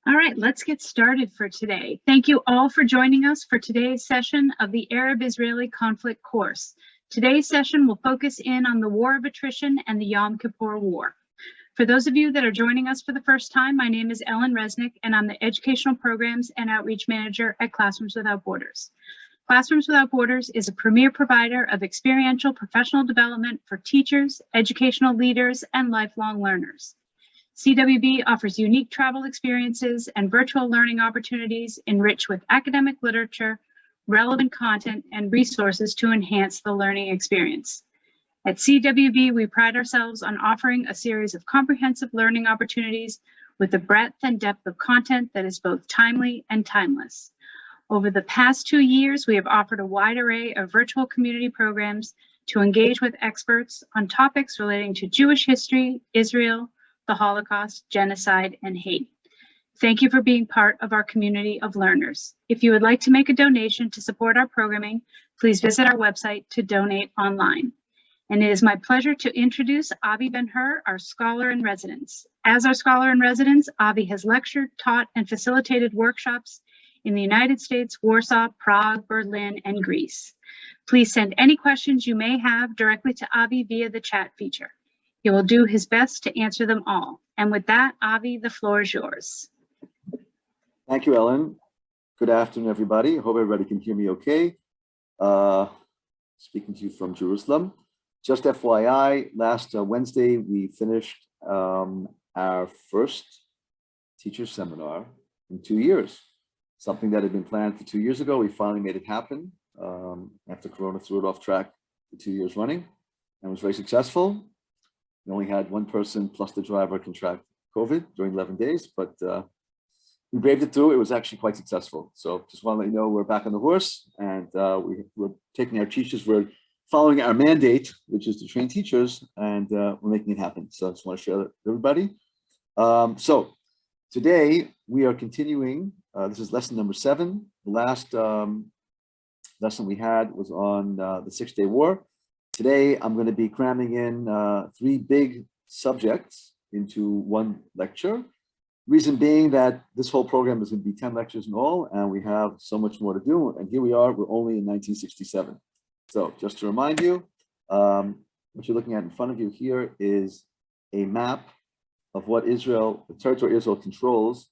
All right, let's get started for today. Thank you all for joining us for today's session of the Arab-Israeli conflict course. Today's session will focus in on the War of Attrition and the Yom Kippur War. For those of you that are joining us for the first time, my name is Ellen Resnick, and I'm the Educational Programs and Outreach Manager at Classrooms Without Borders. Classrooms Without Borders is a premier provider of experiential professional development for teachers, educational leaders, and lifelong learners. CWB offers unique travel experiences and virtual learning opportunities enriched with academic literature, relevant content, and resources to enhance the learning experience. At CWB, we pride ourselves on offering a series of comprehensive learning opportunities with a breadth and depth of content that is both timely and timeless. Over the past 2 years, we have offered a wide array of virtual community programs to engage with experts on topics relating to Jewish history, Israel, the Holocaust, genocide, and hate. Thank you for being part of our community of learners. If you would like to make a donation to support our programming, please visit our website to donate online. And it is my pleasure to introduce Avi Ben-Hur, our scholar in residence. As our scholar in residence, Avi has lectured, taught, and facilitated workshops in the United States, Warsaw, Prague, Berlin, and Greece. Please send any questions you may have directly to Avi via the chat feature. He will do his best to answer them all. And with that, Avi, the floor is yours. Thank you, Ellen. Good afternoon, everybody. I hope everybody can hear me okay. Speaking to you from Jerusalem. Just FYI, last Wednesday, we finished our first teacher seminar in 2 years. Something that had been planned for 2 years ago. We finally made it happen after Corona threw it off track for 2 years running, and was very successful. We only had one person plus the driver contract COVID during 11 days, but we braved it through. It was actually quite successful. So just want to let you know we're back on the horse, and we're taking our teachers. We're following our mandate, which is to train teachers, and we're making it happen. So I just want to share that with everybody. So today we are continuing. This is lesson number 7. The last lesson we had was on the 6-Day War. Today, I'm going to be cramming in 3 big subjects into one lecture. Reason being that this whole program is going to be 10 lectures in all, and we have so much more to do. And here we are, we're only in 1967. So just to remind you, what you're looking at in front of you here is a map of what Israel, the territory Israel controls,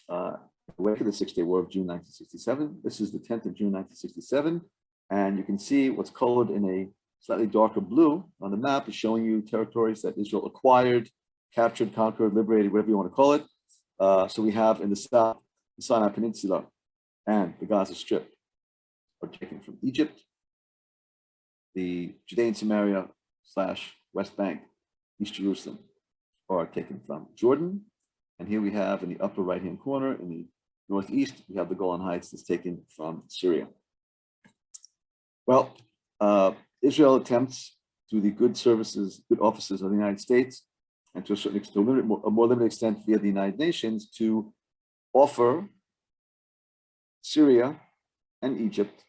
away to the 6-Day War of June 1967. This is the 10th of June 1967. And you can see what's colored in a slightly darker blue on the map is showing you territories that Israel acquired, captured, conquered, liberated, whatever you want to call it. So we have in the south, the Sinai Peninsula and the Gaza Strip are taken from Egypt. The Judean Samaria / West Bank, East Jerusalem are taken from Jordan. And here we have in the upper right-hand corner in the northeast, we have the Golan Heights that's taken from Syria. Well, Israel attempts through the good offices of the United States, and to a certain extent, a more limited extent via the United Nations, to offer Syria and Egypt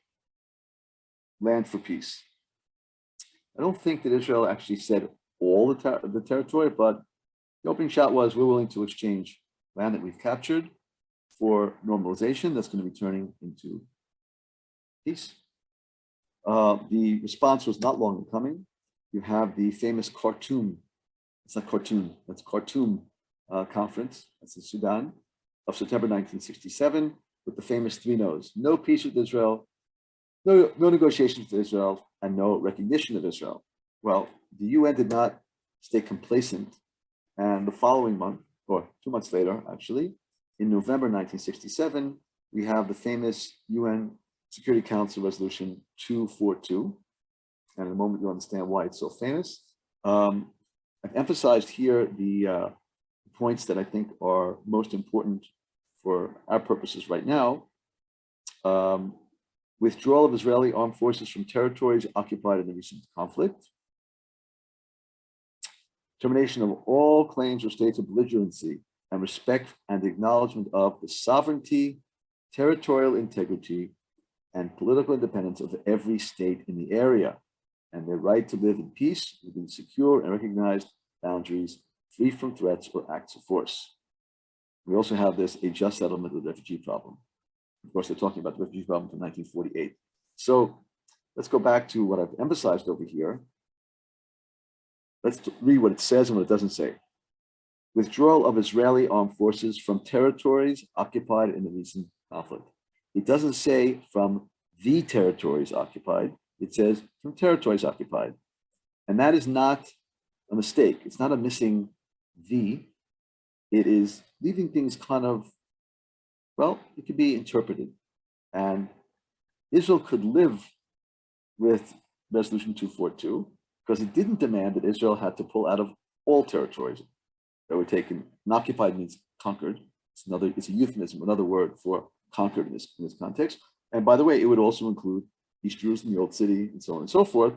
land for peace. I don't think that Israel actually said all the territory, but the opening shot was, we're willing to exchange land that we've captured for normalization that's going to be turning into peace. The response was not long in coming. You have the famous Khartoum, it's not Khartoum, that's Khartoum conference, that's in Sudan, of September 1967, with the famous 3 no's. No peace with Israel, no negotiations with Israel, and no recognition of Israel. Well, the UN did not stay complacent, and the following month, or 2 months later, actually, in November 1967, we have the famous UN Security Council Resolution 242. And in a moment, you'll understand why it's so famous. I've emphasized here the points that I think are most important for our purposes right now. Withdrawal of Israeli armed forces from territories occupied in the recent conflict. Termination of all claims or states of belligerency, and respect and acknowledgement of the sovereignty, territorial integrity, and political independence of every state in the area, and their right to live in peace within secure and recognized boundaries, free from threats or acts of force. We also have this a just settlement of the refugee problem. Of course, they're talking about the refugee problem from 1948. So let's go back to what I've emphasized over here. Let's read what it says and what it doesn't say. Withdrawal of Israeli armed forces from territories occupied in the recent conflict. It doesn't say from the territories occupied. It says from territories occupied. And that is not a mistake. It's not a missing the. It is leaving things kind of, well, it could be interpreted. And Israel could live with Resolution 242 because it didn't demand that Israel had to pull out of all territories that were taken. And occupied means conquered. It's a euphemism, another word for conquered in this context. And by the way, it would also include East Jerusalem, the Old City, and so on and so forth.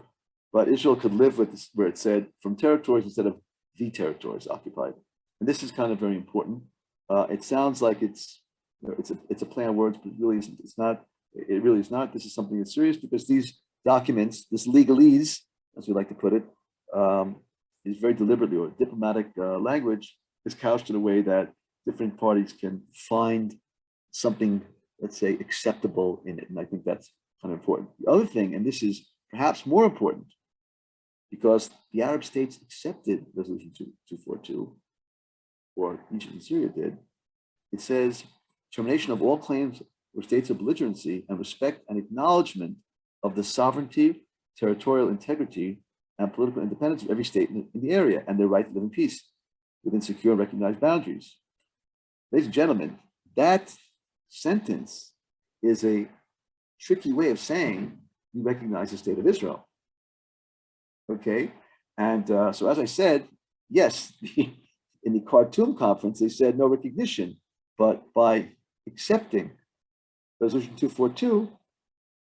But Israel could live with this, where it said from territories instead of the territories occupied. And this is kind of very important. It sounds like it's a play on words, but it really isn't. It's not. It really is not. This is something that's serious because these documents, this legalese, as we like to put it, is very deliberately, or diplomatic language, is couched in a way that different parties can find something, let's say, acceptable in it. And I think that's kind of important. The other thing, and this is perhaps more important, because the Arab states accepted Resolution 242, or Egypt and Syria did, it says termination of all claims or states of belligerency and respect and acknowledgement of the sovereignty, territorial integrity, and political independence of every state in the area and their right to live in peace within secure and recognized boundaries. Ladies and gentlemen, that sentence is a tricky way of saying you recognize the state of Israel. Okay, and so as I said, yes, in the Khartoum conference, they said no recognition, but by accepting Resolution 242,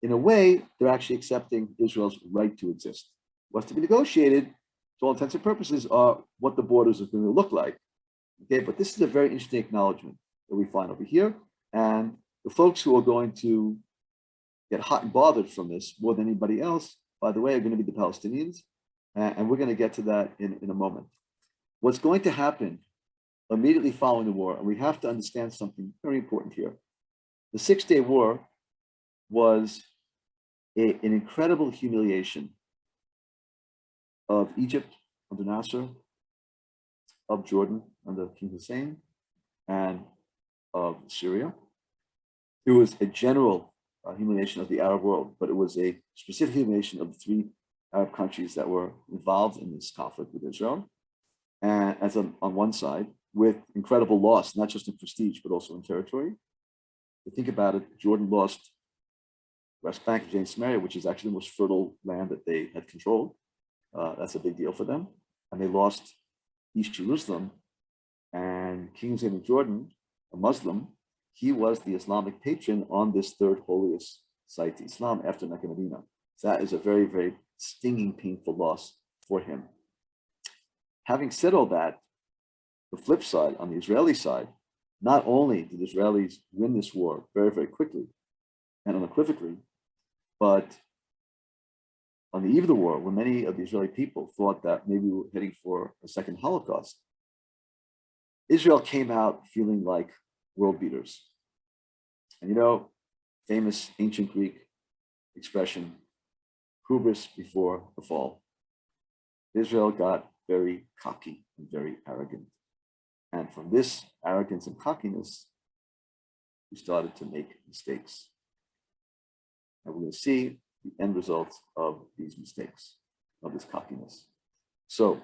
in a way, they're actually accepting Israel's right to exist. What's to be negotiated, to all intents and purposes, are what the borders are going to look like. Okay, but this is a very interesting acknowledgement that we find over here. And the folks who are going to get hot and bothered from this more than anybody else, by the way, are going to be the Palestinians. And we're going to get to that in a moment. What's going to happen immediately following the war, and we have to understand something very important here. The 6-Day War was an incredible humiliation of Egypt under Nasser, of Jordan under King Hussein, and of Syria. It was a general humiliation of the Arab world, but it was a specific humiliation of the 3 Arab countries that were involved in this conflict with Israel. And as on one side, with incredible loss, not just in prestige, but also in territory. If you think about it, Jordan lost West Bank and Judea and Samaria, which is actually the most fertile land that they had controlled. That's a big deal for them. And they lost East Jerusalem, and King Hussein of Jordan, a Muslim, he was the Islamic patron on this 3rd holiest site to Islam after Mecca and Medina. So that is a very, very stinging, painful loss for him. Having said all that, the flip side, on the Israeli side, not only did the Israelis win this war very, very quickly and unequivocally, but on the eve of the war, when many of the Israeli people thought that maybe we were heading for a second Holocaust, Israel came out feeling like world beaters. And you know, famous ancient Greek expression, hubris before the fall. Israel got very cocky and very arrogant. And from this arrogance and cockiness, we started to make mistakes. And we're going to see the end results of these mistakes, of this cockiness. So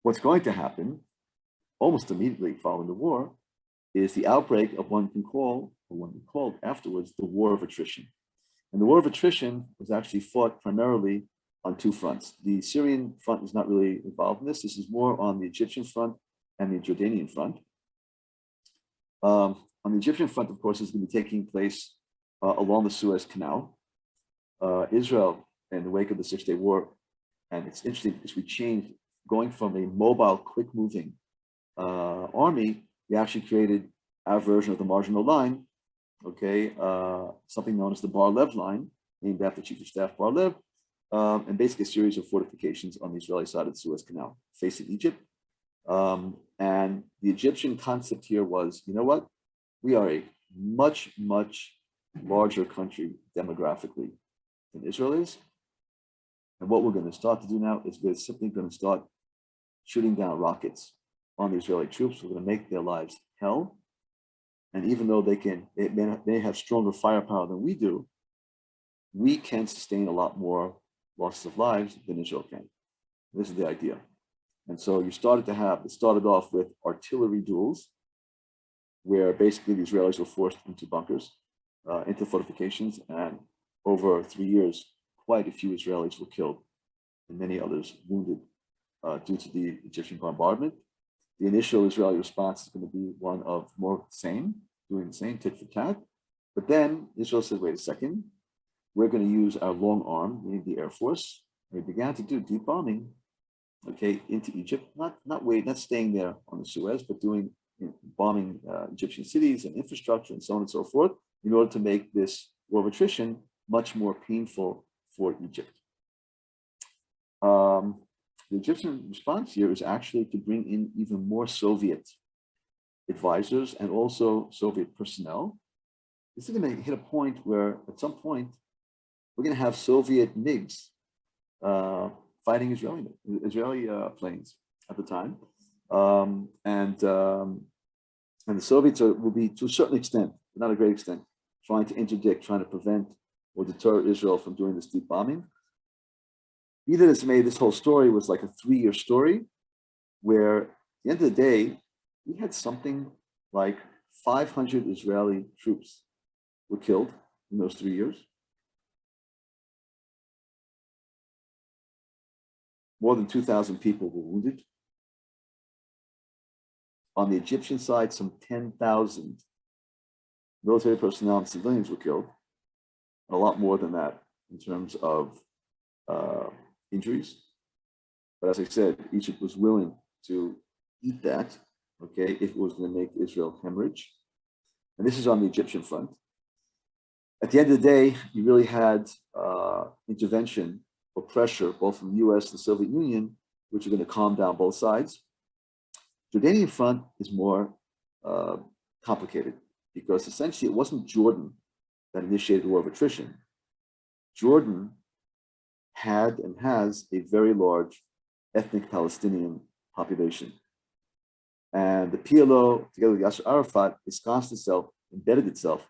what's going to happen almost immediately following the war is the outbreak of one can call, or one we called afterwards, the War of Attrition. And the War of Attrition was actually fought primarily on 2 fronts. The Syrian front is not really involved in this. This is more on the Egyptian front and the Jordanian front. On the Egyptian front, of course, is going to be taking place along the Suez Canal. Israel, in the wake of the 6-Day War, and it's interesting because we changed, going from a mobile, quick-moving army, we actually created our version of the marginal line, okay, something known as the Bar-Lev line, named after Chief of Staff Bar-Lev, and basically a series of fortifications on the Israeli side of the Suez Canal, facing Egypt. And the Egyptian concept here was, you know what? We are a much, much larger country demographically than Israel is. And what we're going to start to do now is we're simply going to start shooting down rockets on the Israeli troops. We're going to make their lives hell. And even though they have stronger firepower than we do, we can sustain a lot more losses of lives than Israel can. This is the idea. And so it started off with artillery duels, where basically the Israelis were forced into bunkers, into fortifications, and over 3 years, quite a few Israelis were killed and many others wounded due to the Egyptian bombardment. The initial Israeli response is going to be one of more doing the same, tit for tat. But then Israel said, wait a second, we're going to use our long arm, meaning the Air Force. We began to do deep bombing, into Egypt, not staying there on the Suez, but bombing Egyptian cities and infrastructure and so on and so forth, in order to make this war of attrition much more painful for Egypt. The Egyptian response here is actually to bring in even more Soviet advisors and also Soviet personnel. This is going to hit a point where at some point we're going to have Soviet MiGs fighting Israeli planes at the time. And the Soviets will be, to a certain extent, but not a great extent, trying to interdict, trying to prevent or deter Israel from doing this deep bombing. Either this whole story was like a 3-year story, where at the end of the day, we had something like 500 Israeli troops were killed in those 3 years. More than 2,000 people were wounded. On the Egyptian side, some 10,000 military personnel and civilians were killed. A lot more than that in terms of injuries. But as I said, Egypt was willing to eat that, if it was going to make Israel hemorrhage. And this is on the Egyptian front. At the end of the day, you really had intervention or pressure, both from the US and the Soviet Union, which are going to calm down both sides. Jordanian front is more complicated, because essentially it wasn't Jordan that initiated the war of attrition. Jordan had and has a very large ethnic Palestinian population. And the PLO, together with Yasser Arafat, embedded itself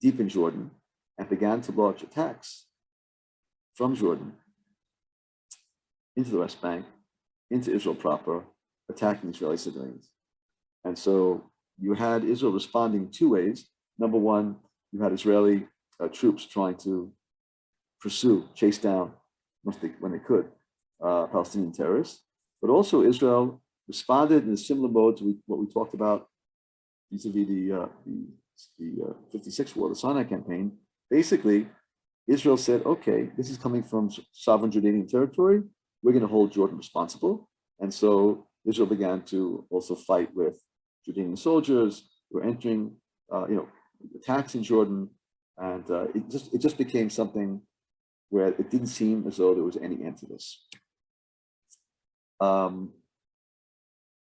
deep in Jordan and began to launch attacks from Jordan into the West Bank, into Israel proper, attacking Israeli civilians. And so you had Israel responding 2 ways. Number one, you had Israeli troops trying to chase down, when they could, Palestinian terrorists. But also Israel responded in a similar mode to what we talked about vis-a-vis the 56 war, the Sinai campaign. Basically, Israel said, okay, this is coming from sovereign Jordanian territory. We're going to hold Jordan responsible. And so Israel began to also fight with Jordanian soldiers who were entering, attacks in Jordan. And it just became something where it didn't seem as though there was any end to this.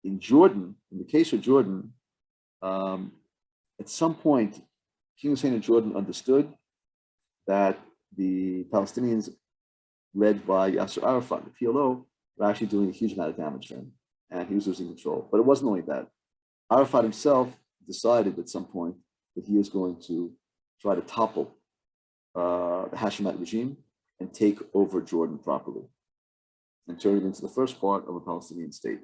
In Jordan, in the case of Jordan, at some point, King Hussein of Jordan understood that the Palestinians, led by Yasser Arafat, the PLO, were actually doing a huge amount of damage to him, and he was losing control. But it wasn't only that. Arafat himself decided at some point that he was going to try to topple the Hashemite regime and take over Jordan properly and turn it into the first part of a Palestinian state.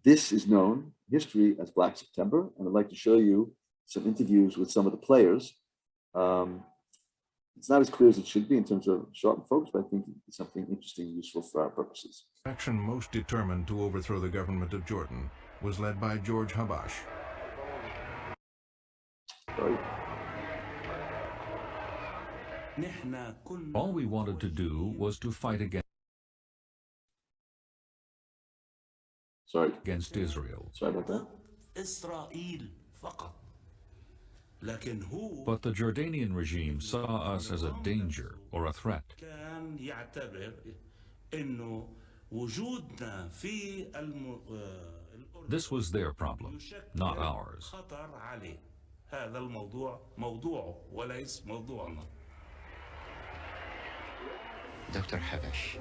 This is known in history as Black September, and I'd like to show you some interviews with some of the players. It's not as clear as it should be in terms of sharp and focus, but I think it's something interesting and useful for our purposes. The faction most determined to overthrow the government of Jordan was led by George Habash. Sorry. All we wanted to do was to fight against Israel. Sorry about that. But the Jordanian regime saw us as a danger or a threat. وجودنا في This was their problem, not ours. خطر عليه. هذا الموضوع موضوعه وليس موضوعنا. Dr. Habash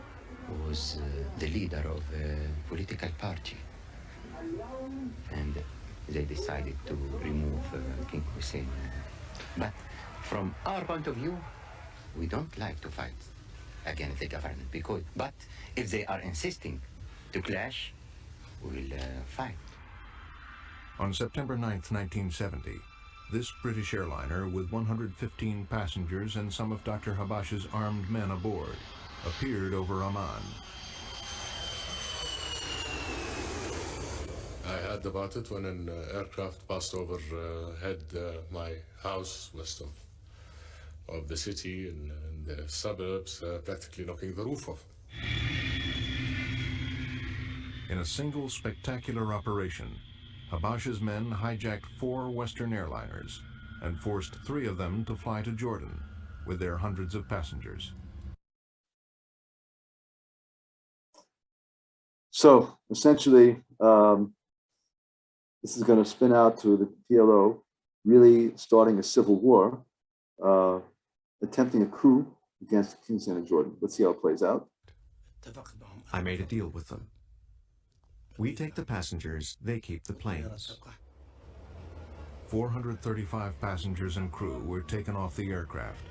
was the leader of a political party, and they decided to remove King Hussein. But from our point of view, we don't like to fight against the government, but if they are insisting to clash, we'll fight. On September 9th, 1970, this British airliner with 115 passengers and some of Dr. Habash's armed men aboard appeared over Amman. I heard about it when an aircraft passed overhead my house west of the city in the suburbs, practically knocking the roof off. In a single spectacular operation, Habash's men hijacked 4 Western airliners and forced 3 of them to fly to Jordan with their hundreds of passengers. So essentially, this is going to spin out to the PLO really starting a civil war, attempting a coup against the Kingdom of Jordan. Let's see how it plays out. I made a deal with them. We take the passengers, they keep the planes. 435 passengers and crew were taken off the aircraft,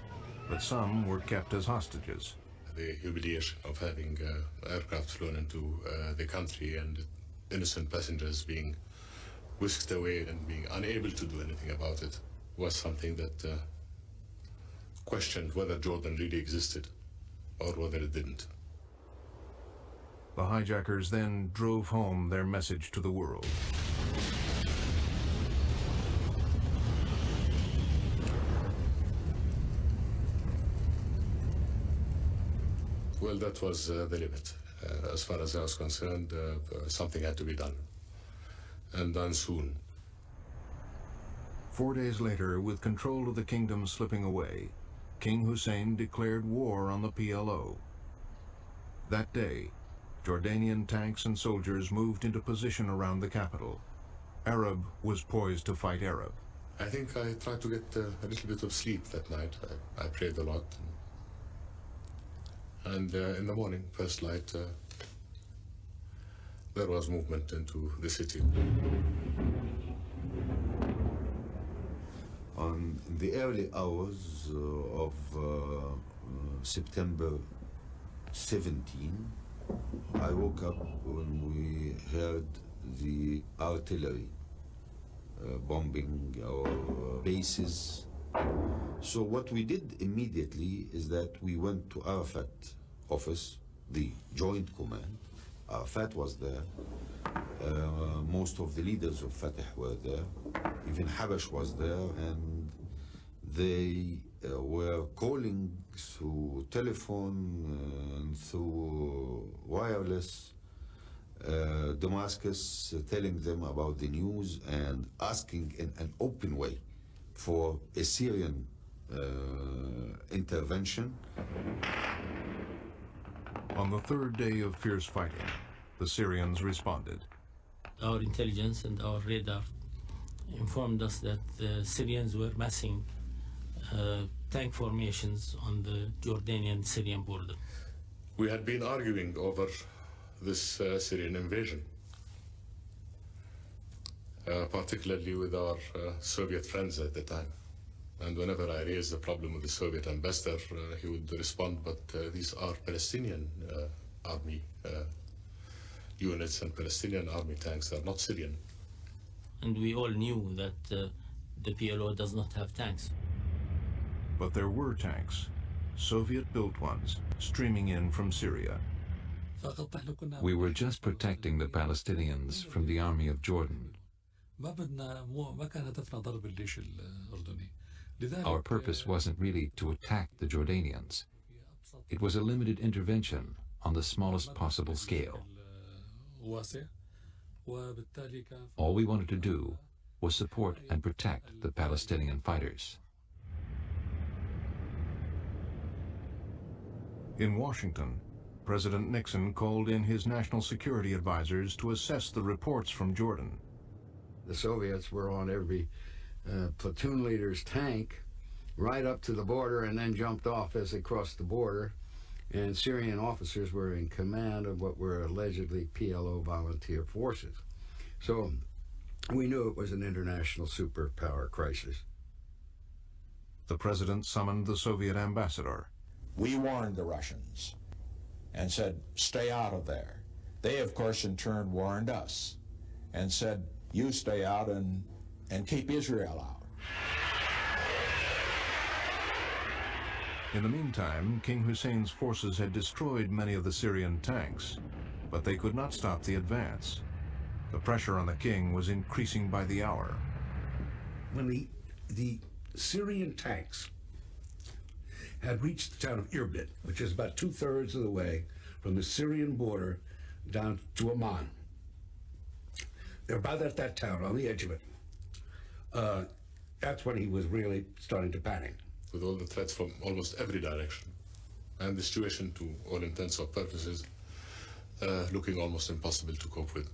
but some were kept as hostages. The humiliation of having aircraft flown into the country and innocent passengers being whisked away and being unable to do anything about it was something that questioned whether Jordan really existed or whether it didn't. The hijackers then drove home their message to the world. Well, that was the limit. As far as I was concerned, something had to be done, and done soon. 4 days later, with control of the kingdom slipping away, King Hussein declared war on the PLO. That day, Jordanian tanks and soldiers moved into position around the capital. Arab was poised to fight Arab. I think I tried to get a little bit of sleep that night. I prayed a lot. And in the morning, first light, there was movement into the city. In the early hours of September 17, I woke up when we heard the artillery bombing our bases. So what we did immediately is that we went to Arafat office, the Joint Command. Arafat was there. Most of the leaders of Fatah were there. Even Habash was there, and they were calling through telephone and through wireless Damascus, telling them about the news and asking in an open way for a Syrian intervention. On the 3rd day of fierce fighting, the Syrians responded. Our intelligence and our radar informed us that the Syrians were massing tank formations on the Jordanian-Syrian border. We had been arguing over this Syrian invasion, particularly with our Soviet friends at the time. And whenever I raised the problem with the Soviet ambassador, he would respond, but these are Palestinian army units and Palestinian army tanks, they are not Syrian. And we all knew that the PLO does not have tanks. But there were tanks, Soviet-built ones, streaming in from Syria. We were just protecting the Palestinians from the army of Jordan. Our purpose wasn't really to attack the Jordanians. It was a limited intervention on the smallest possible scale. All we wanted to do was support and protect the Palestinian fighters. In Washington, President Nixon called in his national security advisors to assess the reports from Jordan. The Soviets were on every platoon leader's tank right up to the border and then jumped off as they crossed the border. And Syrian officers were in command of what were allegedly PLO volunteer forces. So we knew it was an international superpower crisis. The president summoned the Soviet ambassador. We warned the Russians and said, stay out of there. They, of course, in turn warned us and said, you stay out and keep Israel out. In the meantime, King Hussein's forces had destroyed many of the Syrian tanks, but they could not stop the advance. The pressure on the king was increasing by the hour. When the Syrian tanks had reached the town of Irbid, which is about 2/3 of the way from the Syrian border down to Amman. They're about at that town, on the edge of it. That's when he was really starting to panic. With all the threats from almost every direction, and the situation, to all intents and purposes, looking almost impossible to cope with.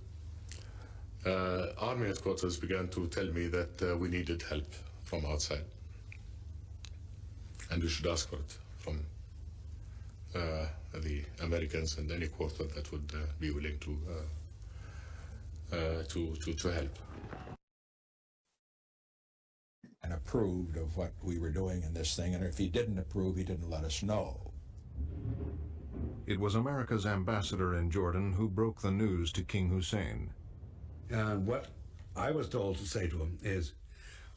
Army headquarters began to tell me that we needed help from outside, and we should ask for it from the Americans and any quarter that would be willing to help. And approved of what we were doing in this thing, and if he didn't approve, he didn't let us know. It was America's ambassador in Jordan who broke the news to King Hussein. And what I was told to say to him is,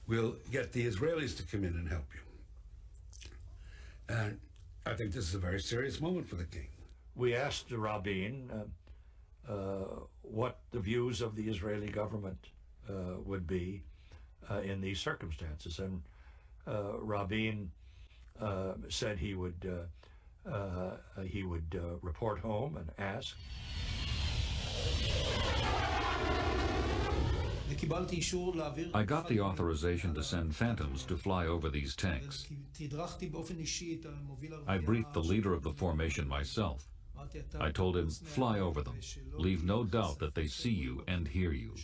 we'll get the Israelis to come in and help you. And I think this is a very serious moment for the king. We asked Rabin what the views of the Israeli government would be in these circumstances, and Rabin said he would report home and ask. I got the authorization to send Phantoms to fly over these tanks. I briefed the leader of the formation myself. I told him, fly over them. Leave no doubt that they see you and hear you.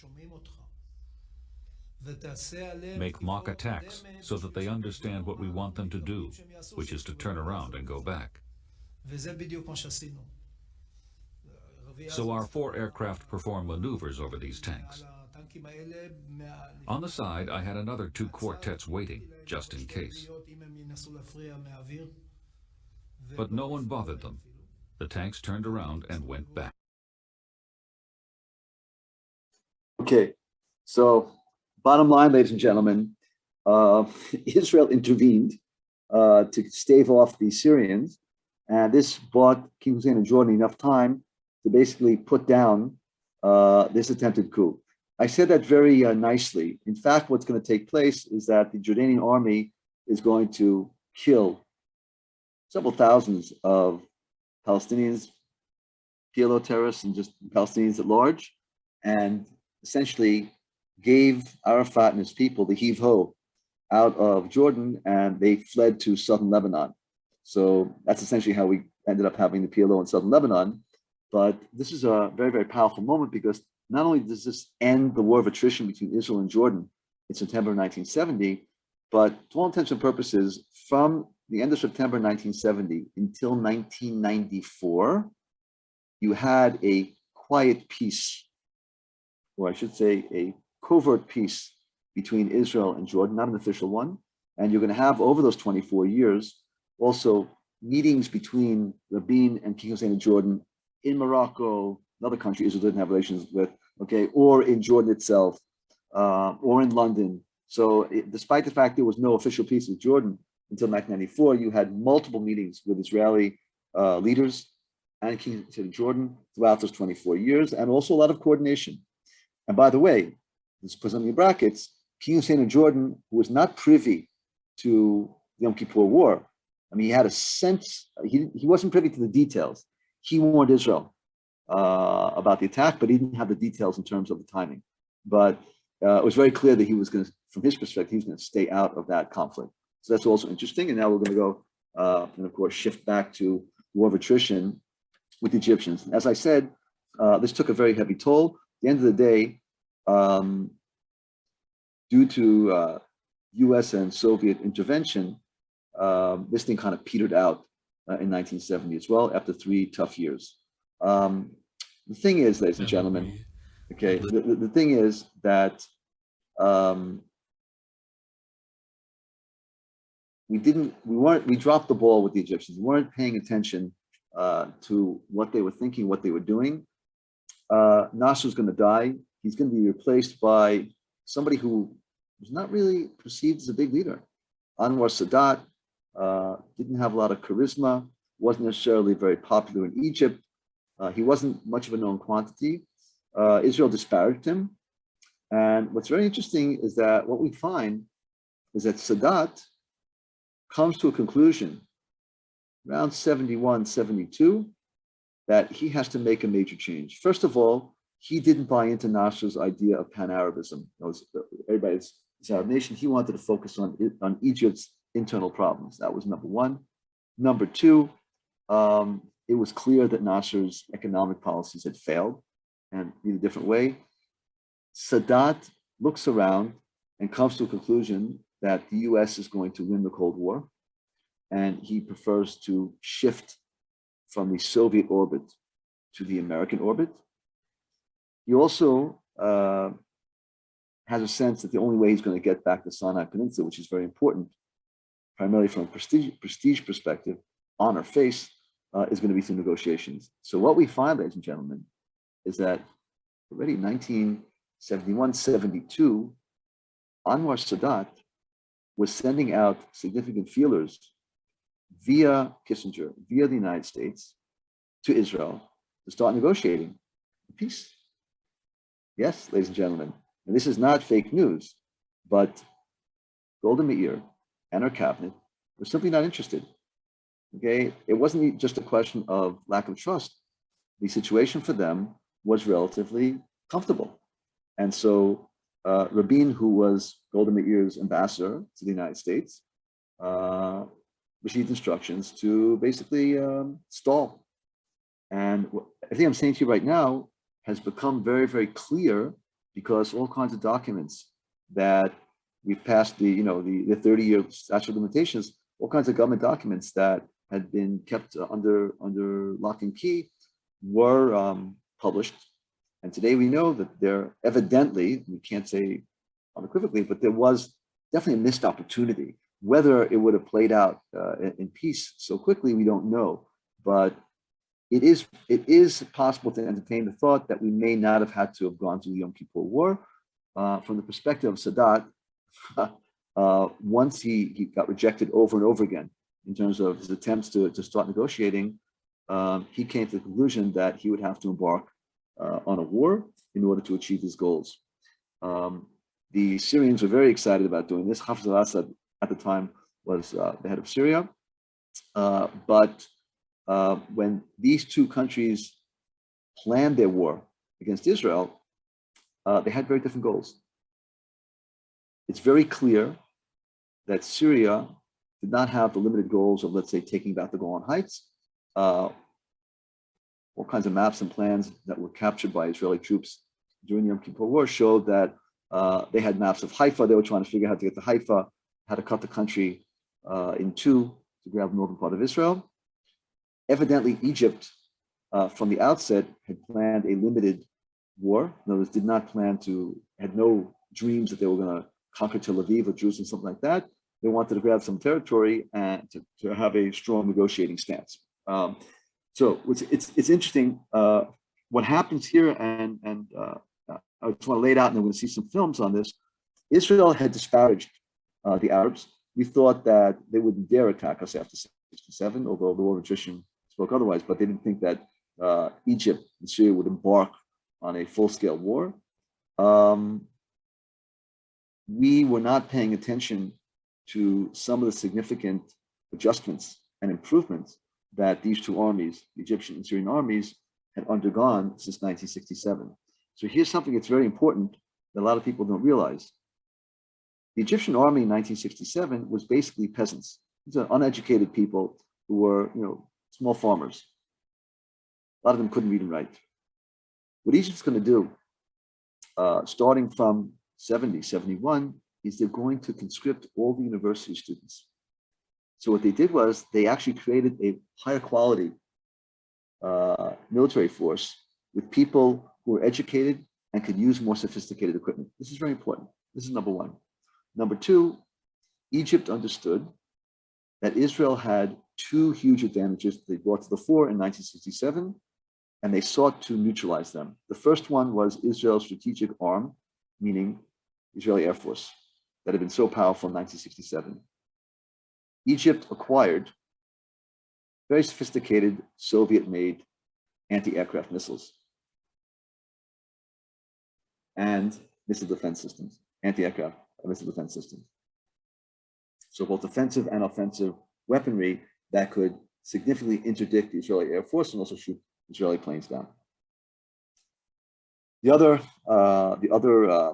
Make mock attacks so that they understand what we want them to do, which is to turn around and go back. So our 4 aircraft performed maneuvers over these tanks. On the side, I had another 2 quartets waiting, just in case. But no one bothered them. The tanks turned around and went back. Okay, so bottom line, ladies and gentlemen, Israel intervened to stave off the Syrians, and this bought King Hussein and Jordan enough time to basically put down this attempted coup. I said that very nicely. In fact, what's going to take place is that the Jordanian army is going to kill several thousands of Palestinians, PLO terrorists, and just Palestinians at large, and essentially gave Arafat and his people the heave-ho out of Jordan, and they fled to southern Lebanon. So that's essentially how we ended up having the PLO in southern Lebanon. But this is a very, very powerful moment, because not only does this end the war of attrition between Israel and Jordan in September 1970, but to all intents and purposes, from the end of September 1970 until 1994, you had a quiet peace, or I should say a covert peace between Israel and Jordan, not an official one. And you're going to have, over those 24 years, also meetings between Rabin and King Hussein of Jordan in Morocco, another country Israel didn't have relations with, okay, or in Jordan itself, or in London. So despite the fact there was no official peace with Jordan until 1994, you had multiple meetings with Israeli leaders and King Hussein of Jordan throughout those 24 years, and also a lot of coordination. And by the way, this puts on the brackets, King Hussein of Jordan, who was not privy to the Yom Kippur War, I mean, he had a sense, he wasn't privy to the details. He warned Israel about the attack, but he didn't have the details in terms of the timing. But it was very clear that he was going to, from his perspective, he was going to stay out of that conflict. So that's also interesting. And now we're going to go and of course shift back to war of attrition. with the Egyptians. As I said, this took a very heavy toll. At the end of the day, due to US and Soviet intervention, this thing kind of petered out in 1970 as well, after 3 tough years. The thing is, ladies and gentlemen, okay, the thing is that we dropped the ball with the Egyptians. We weren't paying attention to what they were thinking, what they were doing. Nasser's going to die. He's going to be replaced by somebody who was not really perceived as a big leader. Anwar Sadat didn't have a lot of charisma, wasn't necessarily very popular in Egypt. He wasn't much of a known quantity. Israel disparaged him. And what's very interesting is that what we find is that Sadat comes to a conclusion around 71, 72, that he has to make a major change. First of all, he didn't buy into Nasser's idea of Pan-Arabism. Everybody's Arab nation. He wanted to focus on Egypt's internal problems. That was number one. Number two, it was clear that Nasser's economic policies had failed and in a different way. Sadat looks around and comes to a conclusion that the US is going to win the Cold War, and he prefers to shift from the Soviet orbit to the American orbit. He also has a sense that the only way he's going to get back the Sinai Peninsula, which is very important, primarily from a prestige perspective, on our face, is going to be through negotiations. So what we find, ladies and gentlemen, is that already in 1971, 72, Anwar Sadat was sending out significant feelers via Kissinger, via the United States, to Israel to start negotiating peace. Yes, ladies and gentlemen, and this is not fake news, but Golda Meir and her cabinet were simply not interested. Okay, it wasn't just a question of lack of trust. The situation for them was relatively comfortable. And so Rabin, who was Golda Meir's ambassador to the United States, received instructions to basically stall. And everything I'm saying to you right now has become very, very clear because all kinds of documents that we've passed the 30-year statute of limitations, all kinds of government documents that had been kept under lock and key were published. And today we know that there evidently, we can't say unequivocally, but there was definitely a missed opportunity. Whether it would have played out in peace so quickly, we don't know. But it is possible to entertain the thought that we may not have had to have gone to the Yom Kippur War. From the perspective of Sadat, once he got rejected over and over again in terms of his attempts to start negotiating, he came to the conclusion that he would have to embark on a war in order to achieve his goals. The Syrians were very excited about doing this. Hafez al-Assad at the time was the head of Syria. But when these two countries planned their war against Israel, they had very different goals. It's very clear that Syria did not have the limited goals of, let's say, taking back the Golan Heights. All kinds of maps and plans that were captured by Israeli troops during the Yom Kippur War showed that they had maps of Haifa. They were trying to figure out how to get to Haifa, how to cut the country in two to grab the northern part of Israel. Evidently, Egypt, from the outset, had planned a limited war. In other words, did not plan had no dreams that they were going to conquer Tel Aviv or Jerusalem, something like that. They wanted to grab some territory and to have a strong negotiating stance. So it's interesting what happens here, and I just want to lay it out, and then we're going to see some films on this. Israel had disparaged the Arabs. We thought that they wouldn't dare attack us after 67, although the war of attrition spoke otherwise, but they didn't think that Egypt and Syria would embark on a full-scale war. We were not paying attention to some of the significant adjustments and improvements that these two armies, the Egyptian and Syrian armies, had undergone since 1967. So here's something that's very important that a lot of people don't realize. The Egyptian army in 1967 was basically peasants. These are uneducated people who were, small farmers. lot of them couldn't read and write. What Egypt's going to do, starting from 70, 71, is they're going to conscript all the university students. So what they did was they actually created a higher quality military force with people who were educated and could use more sophisticated equipment. This is very important. This is number one. Number two, Egypt understood that Israel had two huge advantages they brought to the fore in 1967, and they sought to neutralize them. The first one was Israel's strategic arm, meaning Israeli Air Force, that had been so powerful in 1967. Egypt acquired very sophisticated Soviet-made anti-aircraft missiles and missile defense systems, anti-aircraft missile defense systems. So both offensive and offensive weaponry that could significantly interdict the Israeli Air Force and also shoot Israeli planes down. The other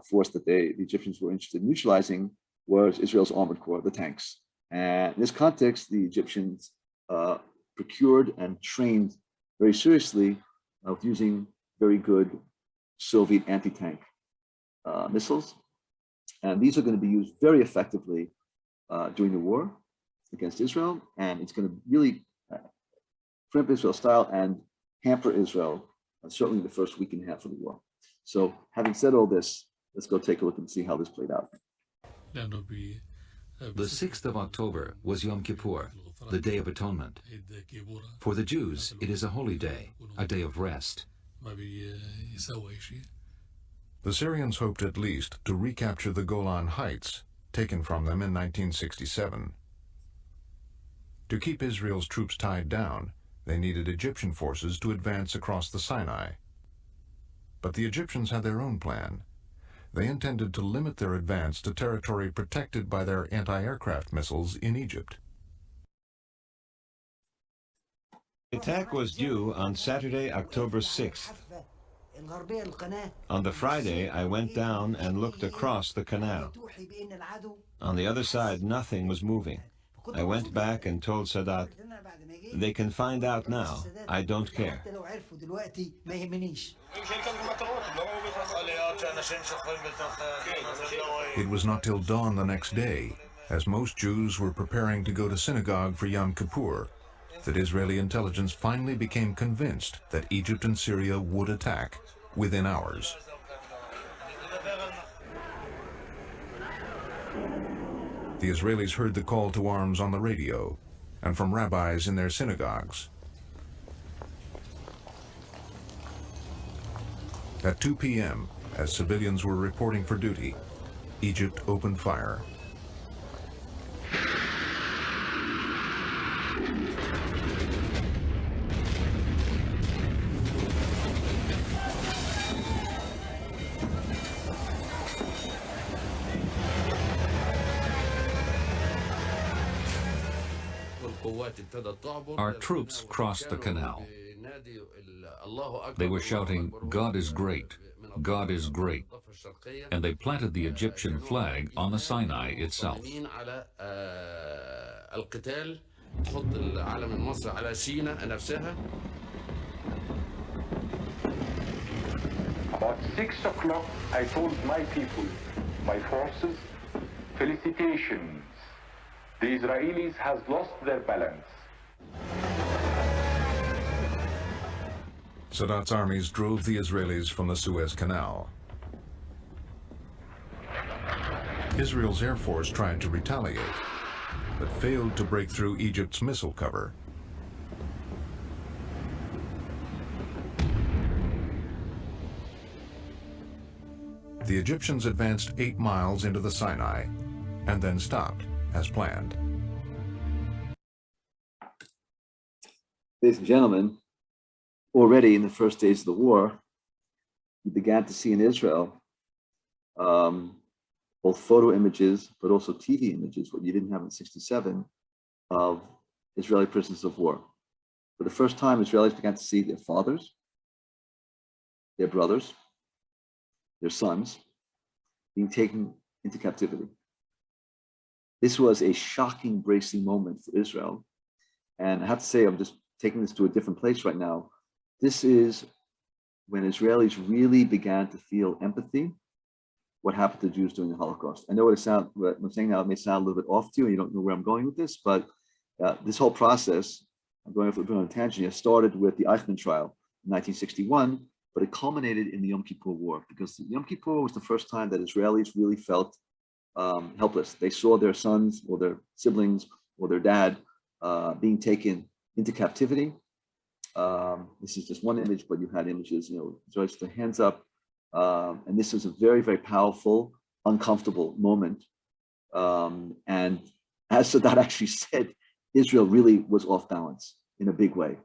force that the Egyptians were interested in neutralizing was Israel's armored corps, the tanks. And in this context, the Egyptians procured and trained very seriously with using very good Soviet anti-tank missiles. And these are going to be used very effectively during the war against Israel. And it's going to really crimp Israel's style and hamper Israel, certainly the first week and a half of the war. So having said all this, let's go take a look and see how this played out. The 6th of October was Yom Kippur, the Day of Atonement. For the Jews, it is a holy day, a day of rest. The Syrians hoped at least to recapture the Golan Heights, taken from them in 1967. To keep Israel's troops tied down, they needed Egyptian forces to advance across the Sinai. But the Egyptians had their own plan. They intended to limit their advance to territory protected by their anti-aircraft missiles in Egypt. The attack was due on Saturday, October 6th. On the Friday, I went down and looked across the canal. On the other side, nothing was moving. I went back and told Sadat, "They can find out now. I don't care." It was not till dawn the next day, as most Jews were preparing to go to synagogue for Yom Kippur, that Israeli intelligence finally became convinced that Egypt and Syria would attack within hours. The Israelis heard the call to arms on the radio and from rabbis in their synagogues. At 2 p.m., as civilians were reporting for duty, Egypt opened fire. Our troops crossed the canal. They were shouting, "God is great, God is great," and they planted the Egyptian flag on the Sinai itself. About 6 o'clock, I told my people, my forces, "Felicitations. The Israelis has lost their balance." Sadat's armies drove the Israelis from the Suez Canal. Israel's Air Force tried to retaliate, but failed to break through Egypt's missile cover. The Egyptians advanced 8 miles into the Sinai and then stopped, as planned. Ladies and gentlemen, already in the first days of the war, you began to see in Israel both photo images, but also TV images, what you didn't have in '67, of Israeli prisoners of war. For the first time, Israelis began to see their fathers, their brothers, their sons being taken into captivity. This was a shocking, bracing moment for Israel. And I have to say, I'm just taking this to a different place right now. This is when Israelis really began to feel empathy, what happened to Jews during the Holocaust. I know what I'm saying now, it may sound a little bit off to you, and you don't know where I'm going with this, but this whole process, I'm going off on a tangent, it started with the Eichmann trial in 1961, but it culminated in the Yom Kippur War, because the Yom Kippur was the first time that Israelis really felt helpless. They saw their sons or their siblings or their dad being taken into captivity. This is just one image, but you had images, Israelis with their hands up. And this was a very, very powerful, uncomfortable moment. And as Sadat actually said, Israel really was off balance in a big way.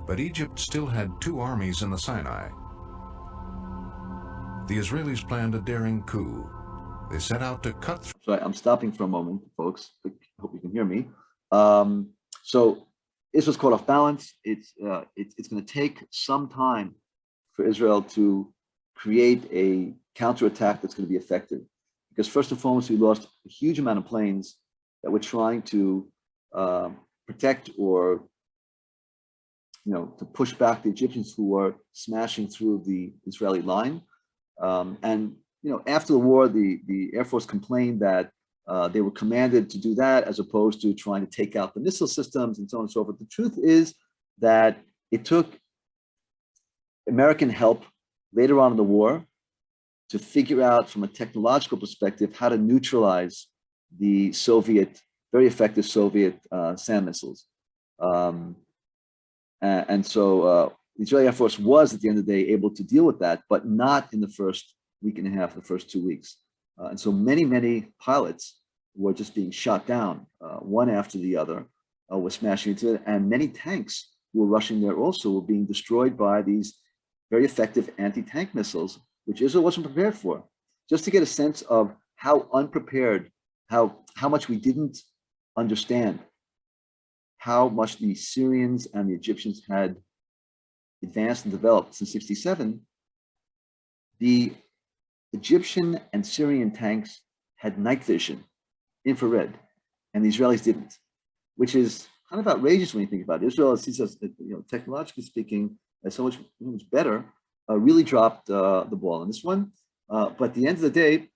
But Egypt still had two armies in the Sinai. The Israelis planned a daring coup. They set out to cut through. Sorry, I'm stopping for a moment, folks. I hope you can hear me. So Israel's caught off balance. It's going to take some time for Israel to create a counterattack that's going to be effective. Because first and foremost, we lost a huge amount of planes that were trying to protect or to push back the Egyptians who were smashing through the Israeli line. And after the war, the Air Force complained that they were commanded to do that as opposed to trying to take out the missile systems and so on and so forth. The truth is that it took American help later on in the war to figure out from a technological perspective how to neutralize the very effective Soviet SAM missiles. And so the Israeli Air Force was, at the end of the day, able to deal with that, but not in the first week and a half, the first 2 weeks. And so many pilots were just being shot down, one after the other, were smashing into it. And many tanks who were rushing there also were being destroyed by these very effective anti-tank missiles, which Israel wasn't prepared for. Just to get a sense of how unprepared, how much we didn't understand, how much the Syrians and the Egyptians had advanced and developed since '67, the Egyptian and Syrian tanks had night vision, infrared, and the Israelis didn't, which is kind of outrageous when you think about it. Israel sees us, technologically speaking, as so much better, really dropped the ball on this one. But at the end of the day,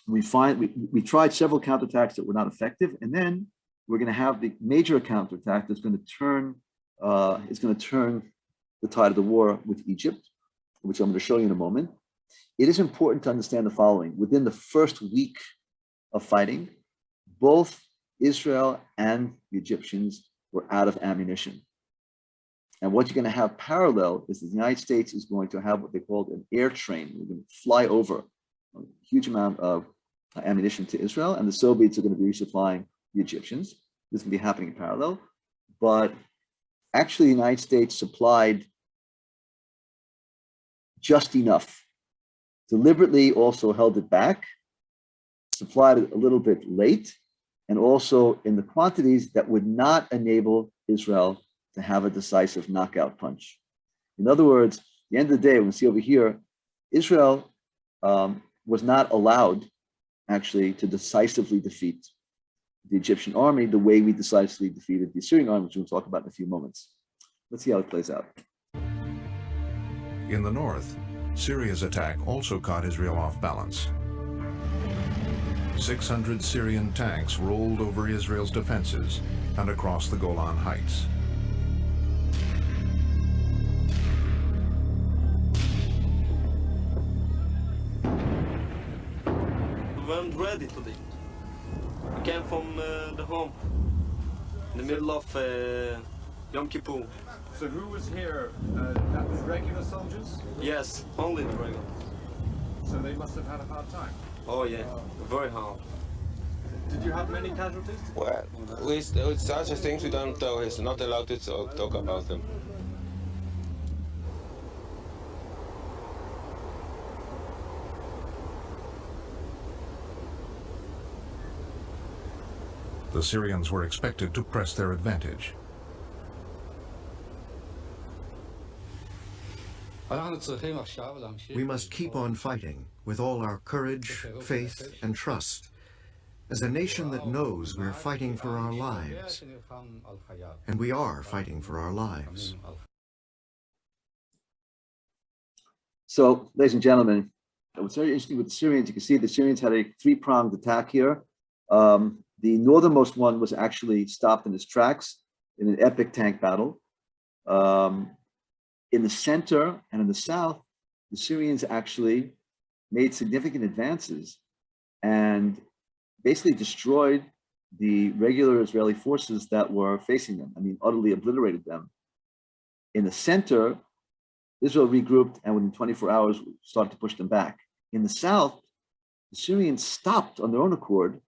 we tried several counterattacks that were not effective, and then we're going to have the major counterattack that's going to turn the tide of the war with Egypt, which I'm going to show you in a moment. It is important to understand the following. Within the first week of fighting, both Israel and the Egyptians were out of ammunition. And what you're going to have parallel is that the United States is going to have what they called an air train. We're going to fly over a huge amount of ammunition to Israel, and the Soviets are going to be resupplying the Egyptians. This is going to be happening in parallel. But actually, the United States supplied just enough, deliberately also held it back, supplied it a little bit late, and also in the quantities that would not enable Israel to have a decisive knockout punch. In other words, at the end of the day, we see over here, Israel was not allowed actually to decisively defeat the Egyptian army the way we decisively defeated the Syrian army, which we'll talk about in a few moments. Let's see how it plays out. In the north, Syria's attack also caught Israel off balance. 600 Syrian tanks rolled over Israel's defenses and across the Golan Heights. We weren't ready today. We came from the home in the middle of Yom Kippur. So who was here? That was regular soldiers? Yes, only the regular. So they must have had a hard time? Oh yeah, very hard. Did you have many casualties? Well, with such things we don't know. He's not allowed to talk about them. The Syrians were expected to press their advantage. We must keep on fighting with all our courage, faith, and trust, as a nation that knows we're fighting for our lives. And we are fighting for our lives. So, ladies and gentlemen, what's very interesting with the Syrians, you can see the Syrians had a three-pronged attack here. The northernmost one was actually stopped in its tracks in an epic tank battle. In the center and in the south, the Syrians actually made significant advances and basically destroyed the regular Israeli forces that were facing them. I mean, utterly obliterated them. In the center, Israel regrouped and within 24 hours started to push them back. In the south, the Syrians stopped on their own accord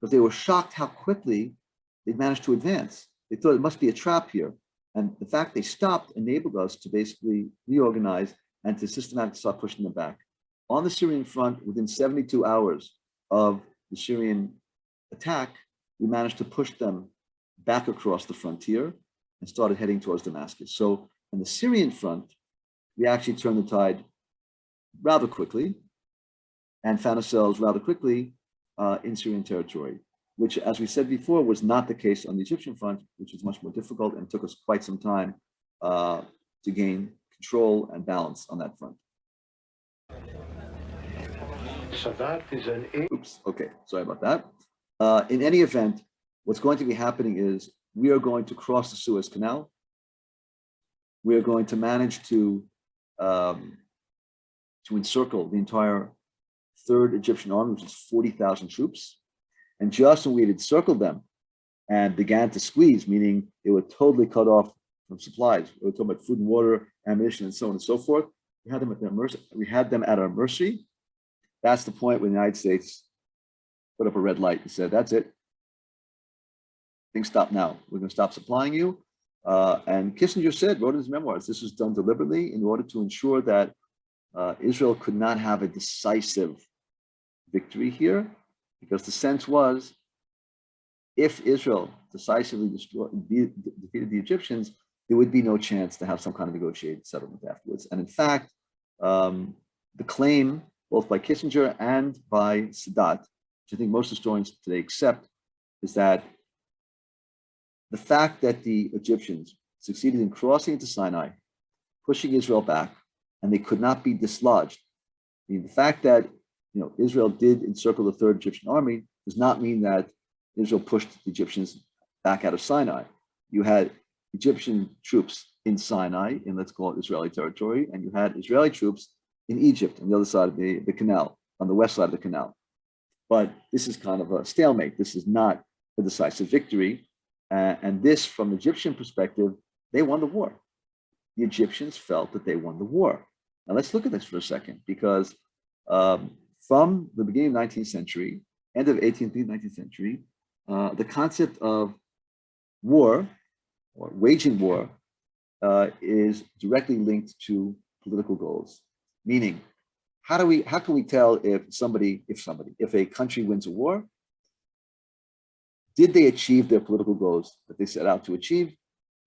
because they were shocked how quickly they managed to advance. They thought it must be a trap here. And the fact they stopped enabled us to basically reorganize and to systematically start pushing them back. On the Syrian front, within 72 hours of the Syrian attack, we managed to push them back across the frontier and started heading towards Damascus. So on the Syrian front, we actually turned the tide rather quickly and found ourselves rather quickly in Syrian territory, which, as we said before, was not the case on the Egyptian front, which was much more difficult and took us quite some time to gain control and balance on that front. So that is an... Oops, okay, sorry about that. In any event, what's going to be happening is we are going to cross the Suez Canal. We are going to manage to encircle the entire 3rd Egyptian Army, which is 40,000 troops. And just when we had encircled them and began to squeeze, meaning they were totally cut off from supplies, we were talking about food and water, ammunition, and so on and so forth. We had them at their mercy. We had them at our mercy. That's the point when the United States put up a red light and said, "That's it. Things stop now. We're going to stop supplying you." And Kissinger wrote in his memoirs, this was done deliberately in order to ensure that Israel could not have a decisive victory here, because the sense was, if Israel decisively defeated the Egyptians, there would be no chance to have some kind of negotiated settlement afterwards. And in fact, the claim, both by Kissinger and by Sadat, which I think most historians today accept, is that the fact that the Egyptians succeeded in crossing into Sinai, pushing Israel back, and they could not be dislodged. I mean, the fact that Israel did encircle the 3rd Egyptian Army does not mean that Israel pushed the Egyptians back out of Sinai. You had Egyptian troops in Sinai, in let's call it Israeli territory, and you had Israeli troops in Egypt on the other side of the canal, on the west side of the canal. But this is kind of a stalemate. This is not a decisive victory. And this, from the Egyptian perspective, they won the war. The Egyptians felt that they won the war. Now let's look at this for a second, because from the beginning of the 19th century, end of 18th, 19th century, the concept of war or waging war is directly linked to political goals. Meaning, how can we tell if a country wins a war? Did they achieve their political goals that they set out to achieve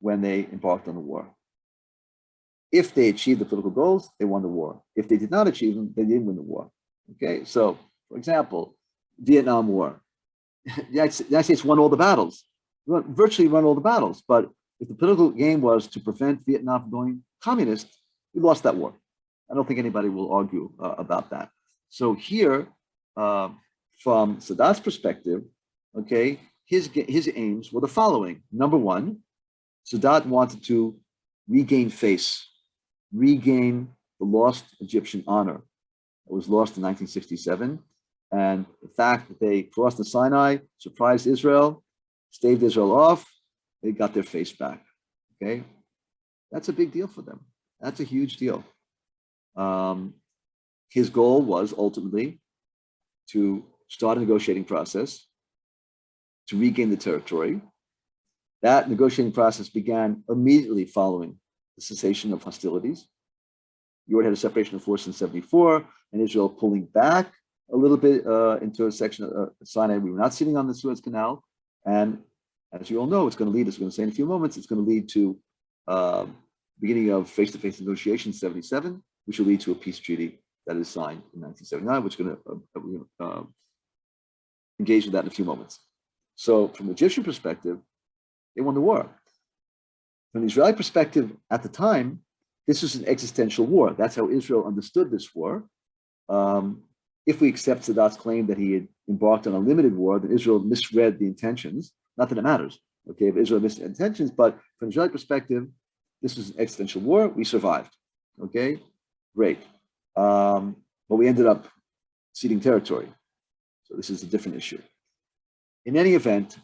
when they embarked on the war? If they achieved the political goals, they won the war. If they did not achieve them, they didn't win the war. Okay, so for example, Vietnam War. The United States won all the battles, virtually won all the battles. But if the political game was to prevent Vietnam from going communist, we lost that war. I don't think anybody will argue about that. So here, from Sadat's perspective, okay, his aims were the following. Number one, Sadat wanted to regain face, regain the lost Egyptian honor that was lost in 1967. And the fact that they crossed the Sinai, surprised Israel, staved Israel off, they got their face back, okay? That's a big deal for them. That's a huge deal. His goal was ultimately to start a negotiating process to regain the territory. That negotiating process began immediately following the cessation of hostilities. You already had a separation of forces in 74, and Israel pulling back a little bit into a section of Sinai. We were not sitting on the Suez Canal. And as you all know, it's going to lead, as we're going to say in a few moments, it's going to lead to beginning of face-to-face negotiations 77, which will lead to a peace treaty that is signed in 1979, which is going to engage with that in a few moments. So from the Egyptian perspective, they won the war. From the Israeli perspective at the time, this is an existential war. That's how Israel understood this war. If we accept Sadat's claim that he had embarked on a limited war, then Israel misread the intentions. Not that it matters, okay, but Israel misread intentions, but from an Israeli perspective, this was an existential war. We survived, okay, great. But we ended up ceding territory. So this is a different issue. In any event,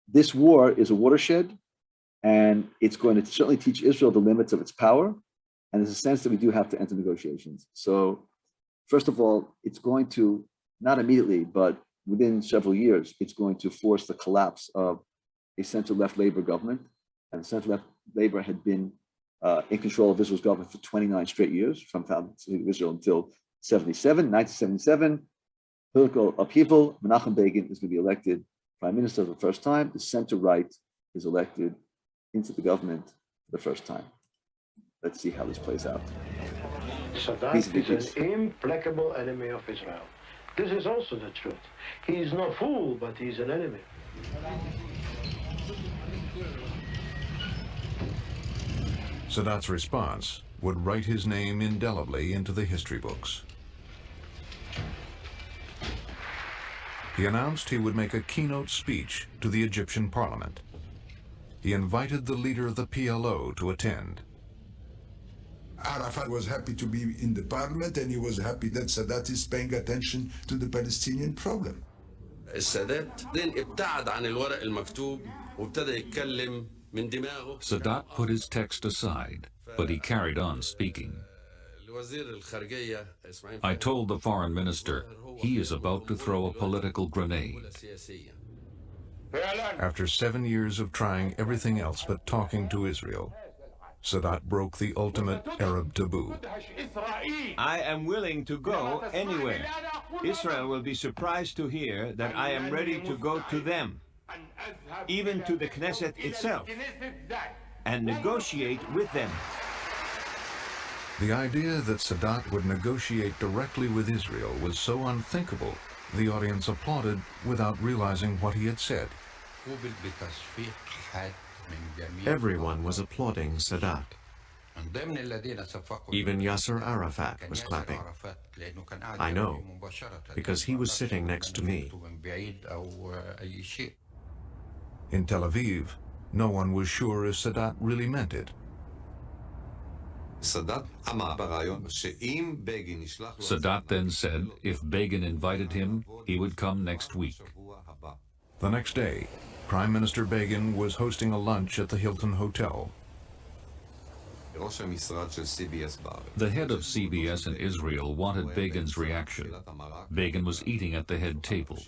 this war is a watershed, and it's going to certainly teach Israel the limits of its power, and there's a sense that we do have to enter negotiations. So first of all, it's going to, not immediately, but within several years, it's going to force the collapse of a center-left Labor government. And center-left Labor had been in control of Israel's government for 29 straight years, from founding Israel until 1977. Political upheaval, Menachem Begin is going to be elected prime minister for the first time. The center-right is elected into the government for the first time. Let's see how this plays out. Sadat is an implacable enemy of Israel. This is also the truth. He is no fool, but he is an enemy. Sadat's response would write his name indelibly into the history books. He announced he would make a keynote speech to the Egyptian parliament. He invited the leader of the PLO to attend. Arafat was happy to be in the parliament, and he was happy that Sadat is paying attention to the Palestinian problem. Sadat put his text aside, but he carried on speaking. I told the foreign minister, he is about to throw a political grenade. After 7 years of trying everything else but talking to Israel, Sadat broke the ultimate Arab taboo. I am willing to go anywhere. Israel will be surprised to hear that I am ready to go to them, even to the Knesset itself, and negotiate with them. The idea that Sadat would negotiate directly with Israel was so unthinkable, the audience applauded without realizing what he had said. Everyone was applauding Sadat. Even Yasser Arafat was clapping. I know, because he was sitting next to me. In Tel Aviv, no one was sure if Sadat really meant it. Sadat then said if Begin invited him, he would come next week. The next day, Prime Minister Begin was hosting a lunch at the Hilton Hotel. The head of CBS in Israel wanted Begin's reaction. Begin was eating at the head table.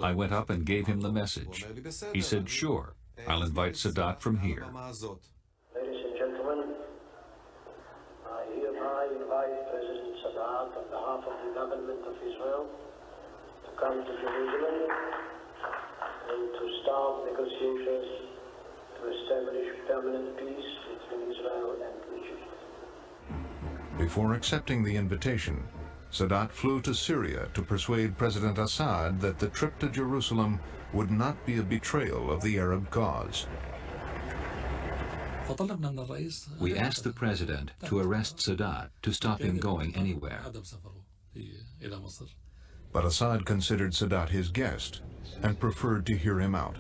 I went up and gave him the message. He said, sure, I'll invite Sadat from here. Ladies and gentlemen, I hereby invite President Sadat on behalf of the government of Israel to come to Jerusalem and to start negotiations to establish permanent peace between Israel and Egypt. Before accepting the invitation, Sadat flew to Syria to persuade President Assad that the trip to Jerusalem would not be a betrayal of the Arab cause. We asked the president to arrest Sadat to stop him going anywhere. But Assad considered Sadat his guest and preferred to hear him out.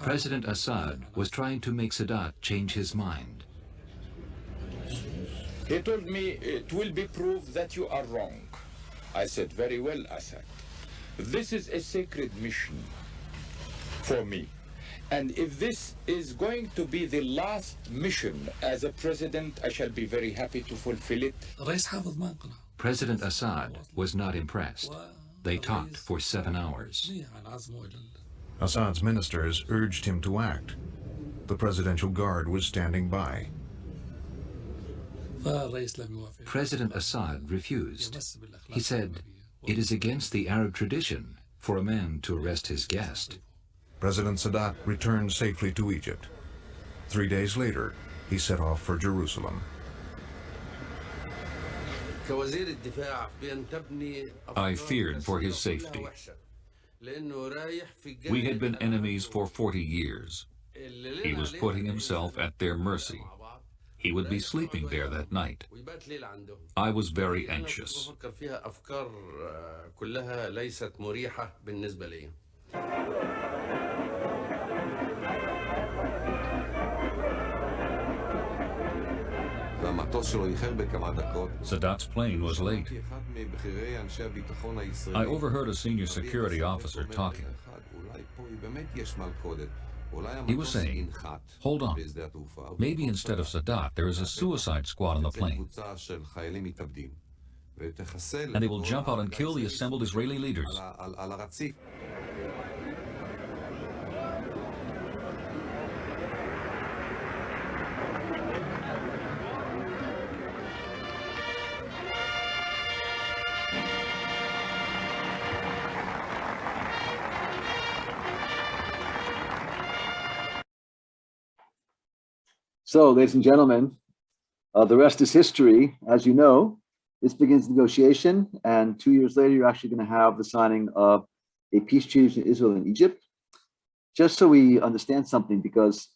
President Assad was trying to make Sadat change his mind. He told me, it will be proved that you are wrong. I said, very well, Assad. This is a sacred mission for me. And if this is going to be the last mission as a president, I shall be very happy to fulfill it. President Assad was not impressed. They talked for 7 hours. Assad's ministers urged him to act. The Presidential Guard was standing by. President Assad refused. He said, it is against the Arab tradition for a man to arrest his guest. President Sadat returned safely to Egypt. 3 days later, he set off for Jerusalem. I feared for his safety. We had been enemies for 40 years. He was putting himself at their mercy. He would be sleeping there that night. I was very anxious. Sadat's plane was late. I overheard a senior security officer talking. He was saying, "Hold on, maybe instead of Sadat, there is a suicide squad on the plane, and they will jump out and kill the assembled Israeli leaders." So, ladies and gentlemen, the rest is history. As you know, this begins negotiation, and 2 years later, you're actually going to have the signing of a peace treaty between Israel and Egypt. Just so we understand something, because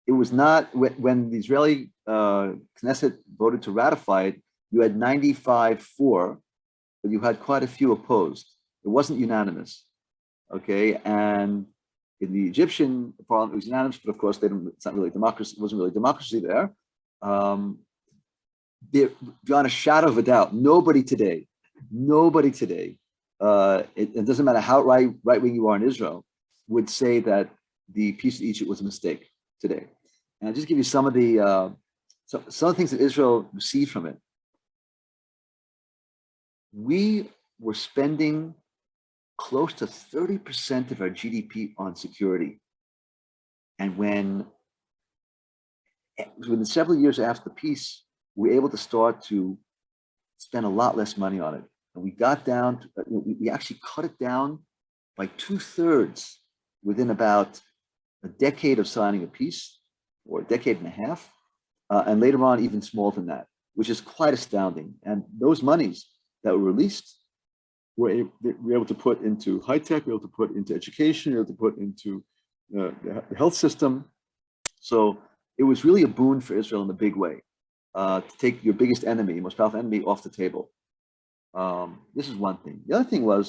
it was not, when the Israeli Knesset voted to ratify it, you had 95-4, but you had quite a few opposed. It wasn't unanimous, okay? And in the Egyptian parliament, it was unanimous, but of course, it's not really democracy. It wasn't really democracy there. Beyond a shadow of a doubt, nobody today, it doesn't matter how right-wing you are in Israel, would say that the peace of Egypt was a mistake today. And I'll just give you some of the things that Israel received from it. We were spending close to 30% of our GDP on security. And when within several years after the peace, we were able to start to spend a lot less money on it. And we got down, we actually cut it down by 2/3 within about a decade of signing a peace, or a decade and a half. And later on, even smaller than that, which is quite astounding. And those monies that were released, we're able to put into high tech, we're able to put into education, we're able to put into the health system. So it was really a boon for Israel in a big way, to take your biggest enemy, your most powerful enemy, off the table. This is one thing. The other thing was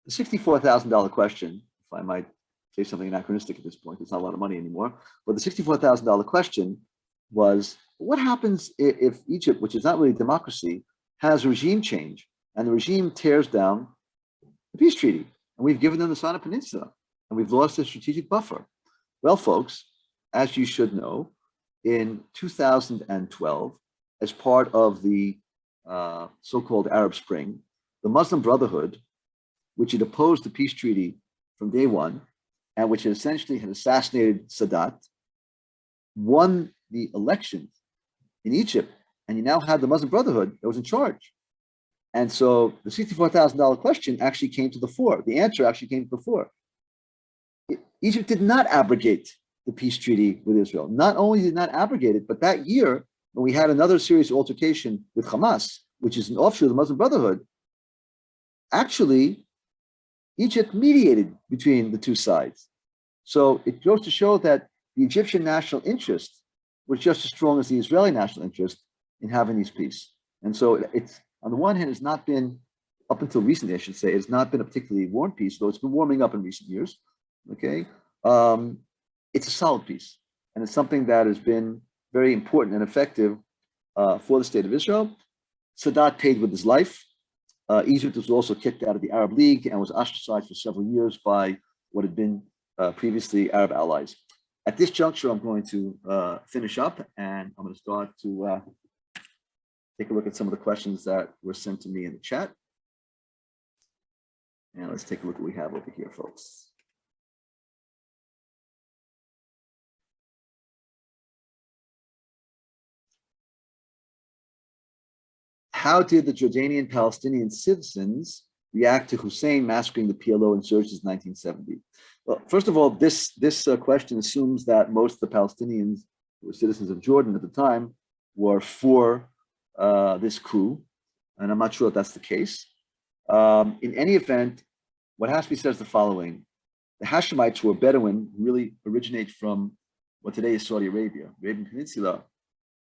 the $64,000 question, if I might say something anachronistic at this point, it's not a lot of money anymore, but the $64,000 question was, what happens if Egypt, which is not really democracy, has regime change, and the regime tears down the peace treaty, and we've given them the Sinai Peninsula, and we've lost a strategic buffer? Well, folks, as you should know, in 2012, as part of the so-called Arab Spring, the Muslim Brotherhood, which had opposed the peace treaty from day one, and which essentially had assassinated Sadat, won the elections in Egypt, and you now had the Muslim Brotherhood that was in charge. And so the $64,000 question actually came to the fore. The answer actually came to the fore. Egypt did not abrogate the peace treaty with Israel. Not only did not abrogate it, but that year, when we had another serious altercation with Hamas, which is an offshoot of the Muslim Brotherhood, actually, Egypt mediated between the two sides. So it goes to show that the Egyptian national interest was just as strong as the Israeli national interest in having these peace. And so it's, on the one hand, it's not been, up until recently, I should say, it's not been a particularly warm peace, though it's been warming up in recent years, okay? It's a solid peace, and it's something that has been very important and effective for the state of Israel. Sadat paid with his life. Egypt was also kicked out of the Arab League and was ostracized for several years by what had been previously Arab allies. At this juncture, I'm going to finish up, and I'm going to start to take a look at some of the questions that were sent to me in the chat. And let's take a look at what we have over here, folks. How did the Jordanian Palestinian citizens react to Hussein massacring the PLO insurgents in 1970? Well, first of all, this question assumes that most of the Palestinians who were citizens of Jordan at the time were for this coup, and I'm not sure if that's the case. In any event, what has to be said is the following. the Hashemites, who are Bedouin, really originate from what today is Saudi Arabia, Arabian Peninsula,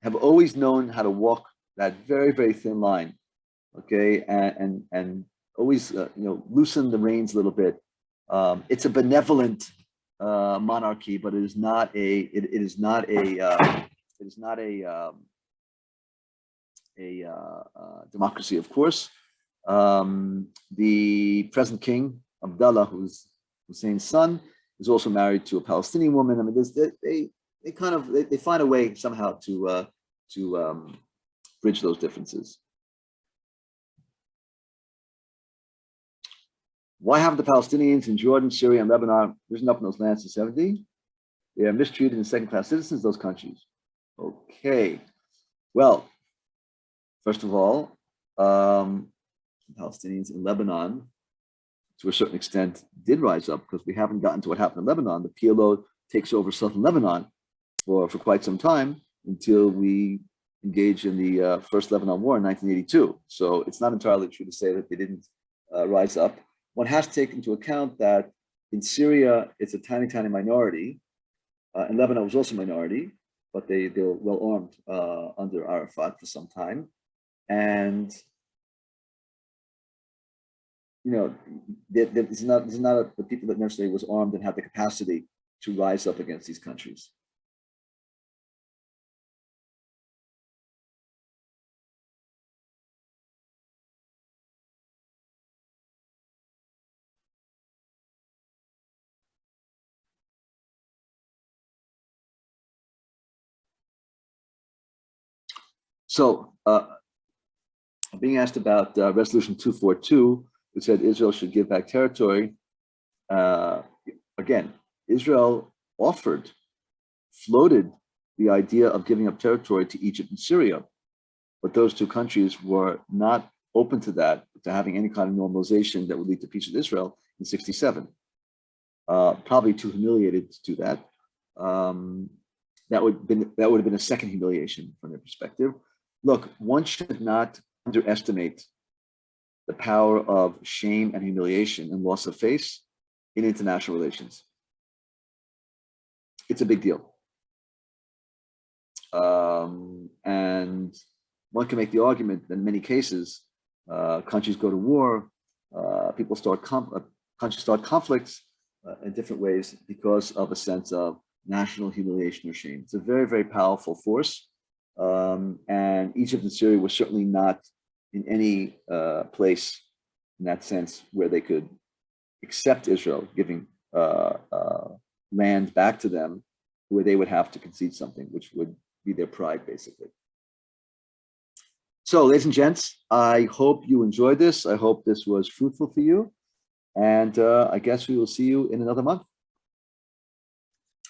have always known how to walk that very, very thin line, okay, and always loosen the reins a little bit. It's a benevolent monarchy, but it is not a democracy, of course. The present king Abdullah, who's Hussein's son, is also married to a Palestinian woman. I mean, they find a way somehow to bridge those differences. Why have the Palestinians in Jordan, Syria, and Lebanon risen up in those lands in 70? They are mistreated and second-class citizens of those countries. Okay. Well, first of all, Palestinians in Lebanon, to a certain extent, did rise up, because we haven't gotten to what happened in Lebanon. The PLO takes over southern Lebanon for quite some time until we engage in the First Lebanon War in 1982. So it's not entirely true to say that they didn't rise up. One has to take into account that in Syria, it's a tiny, tiny minority. In Lebanon, it was also a minority, but they were well armed under Arafat for some time. And it's not the people that necessarily was armed and had the capacity to rise up against these countries. So, being asked about Resolution 242, which said Israel should give back territory. Again, Israel floated the idea of giving up territory to Egypt and Syria, but those two countries were not open to that, to having any kind of normalization that would lead to peace with Israel in '67. Probably too humiliated to do that. That would have been a second humiliation from their perspective. Look, one should not underestimate the power of shame and humiliation and loss of face in international relations. It's a big deal. And one can make the argument that in many cases, countries go to war, countries start conflicts in different ways because of a sense of national humiliation or shame. It's a very, very powerful force. And Egypt and Syria were certainly not in any place in that sense where they could accept Israel giving land back to them, where they would have to concede something, which would be their pride, basically. So, ladies and gents, I hope you enjoyed this. I hope this was fruitful for you. And I guess we will see you in another month.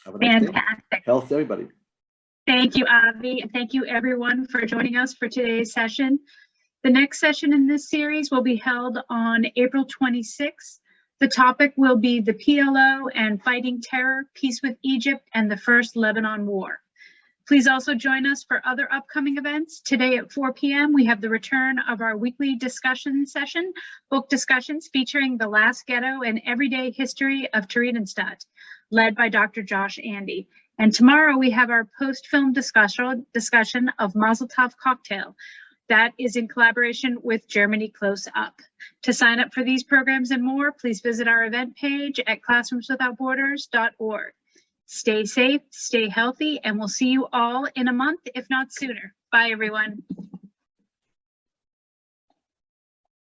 Have a nice day. Health to everybody. Thank you, Avi, and thank you everyone for joining us for today's session. The next session in this series will be held on April 26th. The topic will be the PLO and fighting terror, peace with Egypt, and the First Lebanon War. Please also join us for other upcoming events. Today at 4 p.m., we have the return of our weekly discussion session, book discussions featuring The Last Ghetto and Everyday History of Theresienstadt, led by Dr. Josh Andy. And tomorrow we have our post-film discussion of Mazel Tov Cocktail. That is in collaboration with Germany Close Up. To sign up for these programs and more, please visit our event page at classroomswithoutborders.org. Stay safe, stay healthy, and we'll see you all in a month, if not sooner. Bye, everyone.